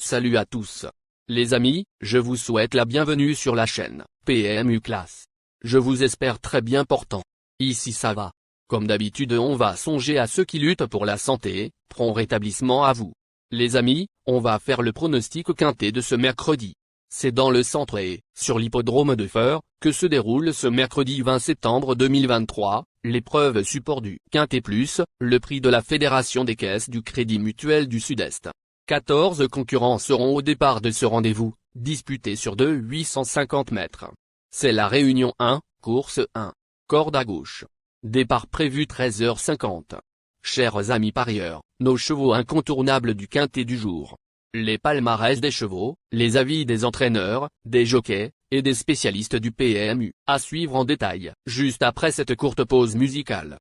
Salut à tous. Les amis, je vous souhaite la bienvenue sur la chaîne PMU Classe. Je vous espère très bien portant. Ici ça va. Comme d'habitude on va songer à ceux qui luttent pour la santé, prompt rétablissement à vous. Les amis, on va faire le pronostic quintet de ce mercredi. C'est dans le centre et, sur l'hippodrome de Feurs, que se déroule ce mercredi 20 septembre 2023, l'épreuve support du Quintet Plus, le prix de la Fédération des caisses du Crédit Mutuel du Sud-Est. 14 concurrents seront au départ de ce rendez-vous, disputé sur 850 mètres. C'est la Réunion 1, course 1. Corde à gauche. Départ prévu 13h50. Chers amis parieurs, nos chevaux incontournables du quintet du jour. Les palmarès des chevaux, les avis des entraîneurs, des jockeys, et des spécialistes du PMU, à suivre en détail, juste après cette courte pause musicale.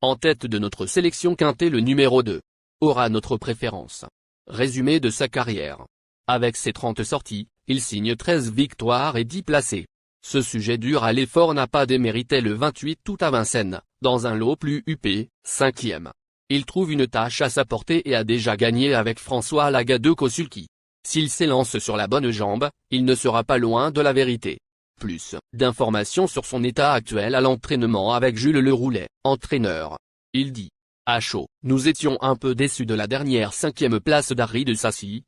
En tête de notre sélection quintet, le numéro 2 aura notre préférence. Résumé de sa carrière. Avec ses 30 sorties, il signe 13 victoires et 10 placés. Ce sujet dur à l'effort n'a pas démérité le 28 août à Vincennes, dans un lot plus huppé, 5e. Il trouve une tâche à sa portée et a déjà gagné avec François Laga de Kosulki. S'il s'élance sur la bonne jambe, il ne sera pas loin de la vérité. Plus d'informations sur son état actuel à l'entraînement avec Jules Leroulet, entraîneur. Il dit: à chaud, nous étions un peu déçus de la dernière 5e place d'Harry de Sassy,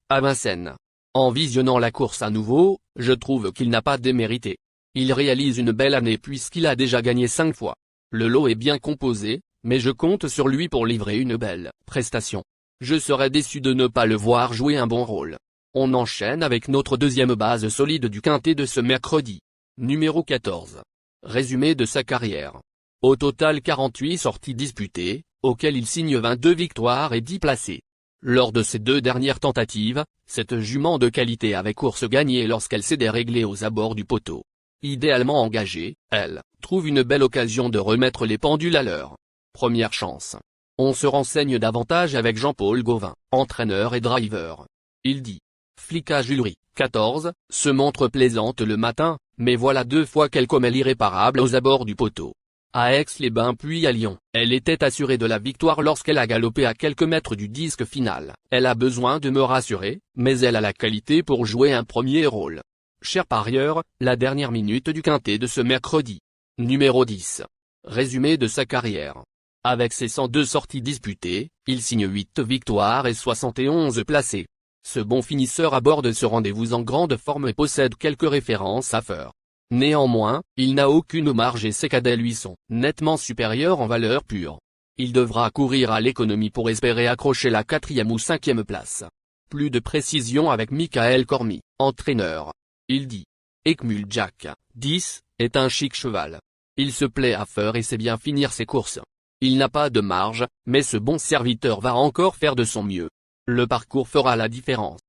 à Vincennes. En visionnant la course à nouveau, je trouve qu'il n'a pas démérité. Il réalise une belle année puisqu'il a déjà gagné 5 fois. Le lot est bien composé, mais je compte sur lui pour livrer une belle prestation. Je serais déçu de ne pas le voir jouer un bon rôle. On enchaîne avec notre deuxième base solide du quintet de ce mercredi. Numéro 14. Résumé de sa carrière. Au total 48 sorties disputées, auxquelles il signe 22 victoires et 10 placés. Lors de ses 2 dernières tentatives, cette jument de qualité avait course gagnée lorsqu'elle s'est déréglée aux abords du poteau. Idéalement engagée, elle trouve une belle occasion de remettre les pendules à l'heure. Première chance. On se renseigne davantage avec Jean-Paul Gauvin, entraîneur et driver. Il dit: Flicage Ulrich, 14, se montre plaisante le matin, mais voilà 2 fois qu'elle commet l'irréparable aux abords du poteau. À Aix-les-Bains puis à Lyon, elle était assurée de la victoire lorsqu'elle a galopé à quelques mètres du disque final. Elle a besoin de me rassurer, mais elle a la qualité pour jouer un premier rôle. Chers parieurs, la dernière minute du quintet de ce mercredi. Numéro 10. Résumé de sa carrière. Avec ses 102 sorties disputées, il signe 8 victoires et 71 placés. Ce bon finisseur aborde ce rendez-vous en grande forme et possède quelques références à faire. Néanmoins, il n'a aucune marge et ses cadets lui sont nettement supérieurs en valeur pure. Il devra courir à l'économie pour espérer accrocher la 4e ou 5e place. Plus de précision avec Michael Cormy, entraîneur. Il dit: Ekmul Jack, 10, est un chic cheval. Il se plaît à faire et sait bien finir ses courses. Il n'a pas de marge, mais ce bon serviteur va encore faire de son mieux. Le parcours fera la différence.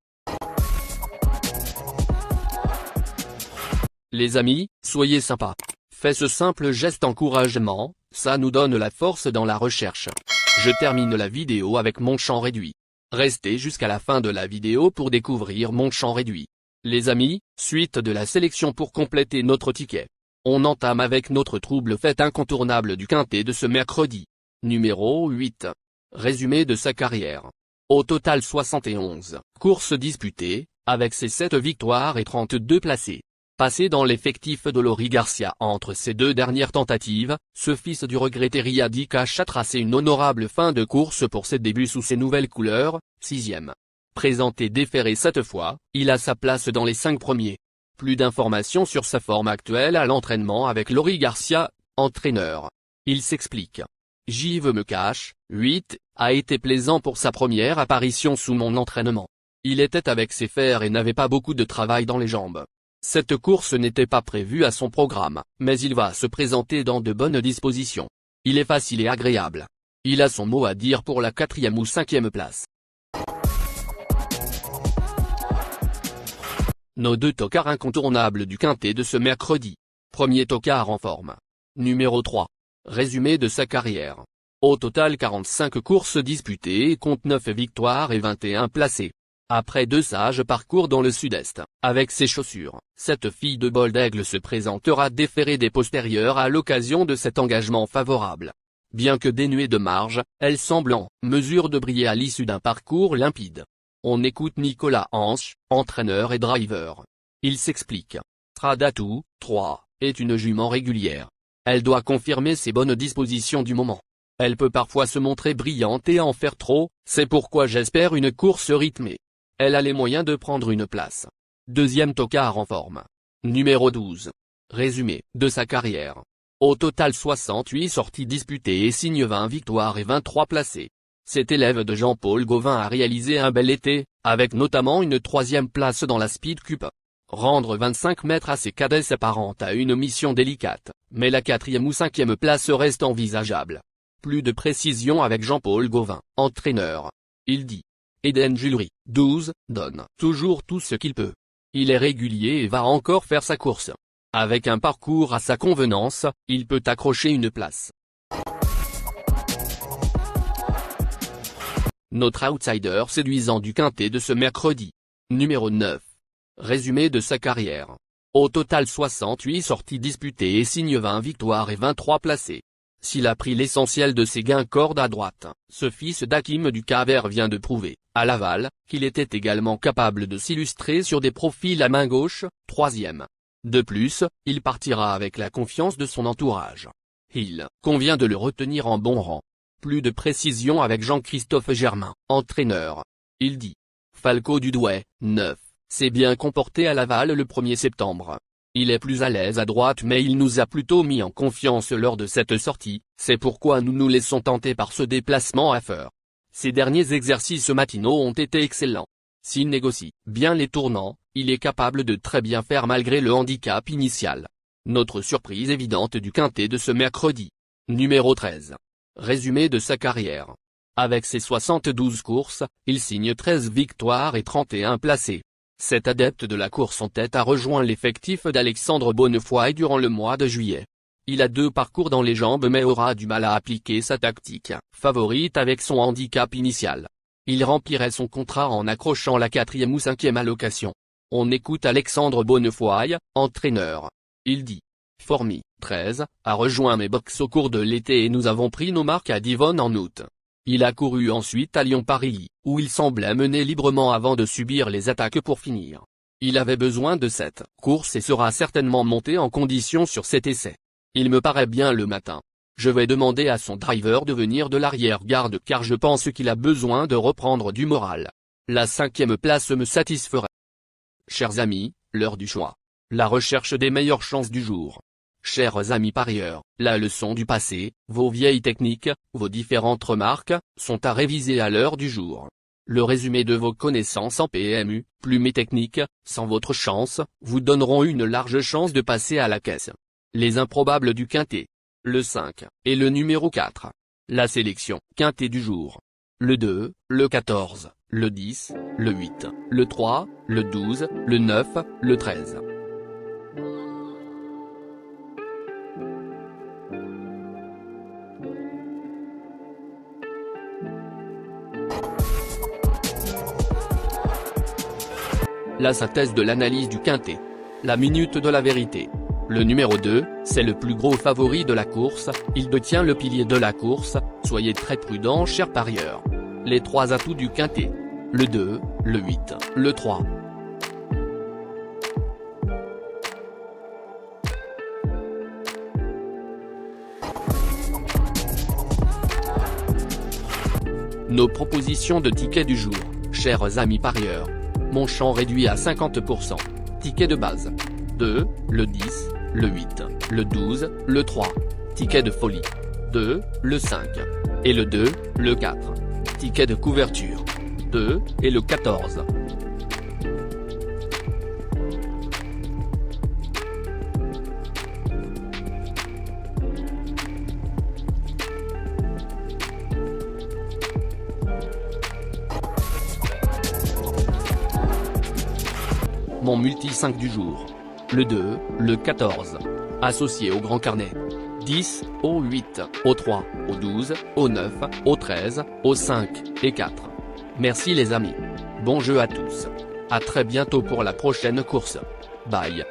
Les amis, soyez sympas. Faites ce simple geste encouragement, ça nous donne la force dans la recherche. Je termine la vidéo avec mon champ réduit. Restez jusqu'à la fin de la vidéo pour découvrir mon champ réduit. Les amis, suite de la sélection pour compléter notre ticket. On entame avec notre trouble fête incontournable du quintet de ce mercredi. Numéro 8. Résumé de sa carrière. Au total 71 courses disputées, avec ses 7 victoires et 32 placés. Passé dans l'effectif de Laurie Garcia entre ses 2 dernières tentatives, ce fils du regretté Riyadi Cash a tracé une honorable fin de course pour ses débuts sous ses nouvelles couleurs, 6e. Présenté déféré cette fois, il a sa place dans les 5 premiers. Plus d'informations sur sa forme actuelle à l'entraînement avec Laurie Garcia, entraîneur. Il s'explique. J've me cache, 8, a été plaisant pour sa première apparition sous mon entraînement. Il était avec ses fers et n'avait pas beaucoup de travail dans les jambes. Cette course n'était pas prévue à son programme, mais il va se présenter dans de bonnes dispositions. Il est facile et agréable. Il a son mot à dire pour la 4e ou 5e place. Nos 2 tocards incontournables du quintet de ce mercredi. Premier tocard en forme. Numéro 3. Résumé de sa carrière. Au total 45 courses disputées et compte 9 victoires et 21 placés. Après 2 sages parcours dans le sud-est, avec ses chaussures, cette fille de bol d'aigle se présentera déférée des postérieurs à l'occasion de cet engagement favorable. Bien que dénuée de marge, elle semble en mesure de briller à l'issue d'un parcours limpide. On écoute Nicolas Hanche, entraîneur et driver. Il s'explique. Stradatu, 3, est une jument régulière. Elle doit confirmer ses bonnes dispositions du moment. Elle peut parfois se montrer brillante et en faire trop, c'est pourquoi j'espère une course rythmée. Elle a les moyens de prendre une place. Deuxième tocard en forme. Numéro 12. Résumé de sa carrière. Au total 68 sorties disputées et signe 20 victoires et 23 placés. Cet élève de Jean-Paul Gauvin a réalisé un bel été, avec notamment une 3e place dans la Speed Cup. Rendre 25 mètres à ses cadets s'apparente à une mission délicate, mais la 4e ou 5e place reste envisageable. Plus de précision avec Jean-Paul Gauvin, entraîneur. Il dit. Eden Jullery, 12, donne toujours tout ce qu'il peut. Il est régulier et va encore faire sa course. Avec un parcours à sa convenance, il peut accrocher une place. Notre outsider séduisant du quintet de ce mercredi. Numéro 9. Résumé de sa carrière. Au total 68 sorties disputées et signe 20 victoires et 23 placés. S'il a pris l'essentiel de ses gains corde à droite, ce fils d'Hakim du Cap-Vert vient de prouver, à Laval, qu'il était également capable de s'illustrer sur des profils à main gauche, 3e. De plus, il partira avec la confiance de son entourage. Il convient de le retenir en bon rang. Plus de précision avec Jean-Christophe Germain, entraîneur. Il dit. Falco Dudouais, 9, s'est bien comporté à Laval le 1er septembre. Il est plus à l'aise à droite mais il nous a plutôt mis en confiance lors de cette sortie, c'est pourquoi nous nous laissons tenter par ce déplacement à Feur. Ses derniers exercices matinaux ont été excellents. S'il négocie bien les tournants, il est capable de très bien faire malgré le handicap initial. Notre surprise évidente du quintet de ce mercredi. Numéro 13. Résumé de sa carrière. Avec ses 72 courses, il signe 13 victoires et 31 placés. Cet adepte de la course en tête a rejoint l'effectif d'Alexandre Bonnefoy durant le mois de juillet. Il a 2 parcours dans les jambes mais aura du mal à appliquer sa tactique, favorite avec son handicap initial. Il remplirait son contrat en accrochant la 4e ou 5e allocation. On écoute Alexandre Bonnefoy, entraîneur. Il dit. Formy, 13, a rejoint mes box au cours de l'été et nous avons pris nos marques à Divonne en août. Il a couru ensuite à Lyon-Paris, où il semblait mener librement avant de subir les attaques pour finir. Il avait besoin de cette course et sera certainement monté en condition sur cet essai. Il me paraît bien le matin. Je vais demander à son driver de venir de l'arrière-garde car je pense qu'il a besoin de reprendre du moral. La 5e place me satisferait. Chers amis, l'heure du choix. La recherche des meilleures chances du jour. Chers amis parieurs, la leçon du passé, vos vieilles techniques, vos différentes remarques, sont à réviser à l'heure du jour. Le résumé de vos connaissances en PMU, plus mes techniques, sans votre chance, vous donneront une large chance de passer à la caisse. Les improbables du quintet. Le 5, et le numéro 4. La sélection, quintet du jour. Le 2, le 14, le 10, le 8, le 3, le 12, le 9, le 13. La synthèse de l'analyse du quintet. La minute de la vérité. Le numéro 2, c'est le plus gros favori de la course, il détient le pilier de la course, soyez très prudents chers parieurs. Les 3 atouts du quintet. Le 2, le 8, le 3. Nos propositions de tickets du jour, chers amis parieurs. Mon champ réduit à 50%. Ticket de base. 2, le 10, le 8, le 12, le 3. Ticket de folie. 2, le 5. Et le 2, le 4. Ticket de couverture. 2, et le 14. Mon multi 5 du jour. Le 2, le 14. Associé au grand carnet. 10, au 8, au 3, au 12, au 9, au 13, au 5, et 4. Merci les amis. Bon jeu à tous. À très bientôt pour la prochaine course. Bye.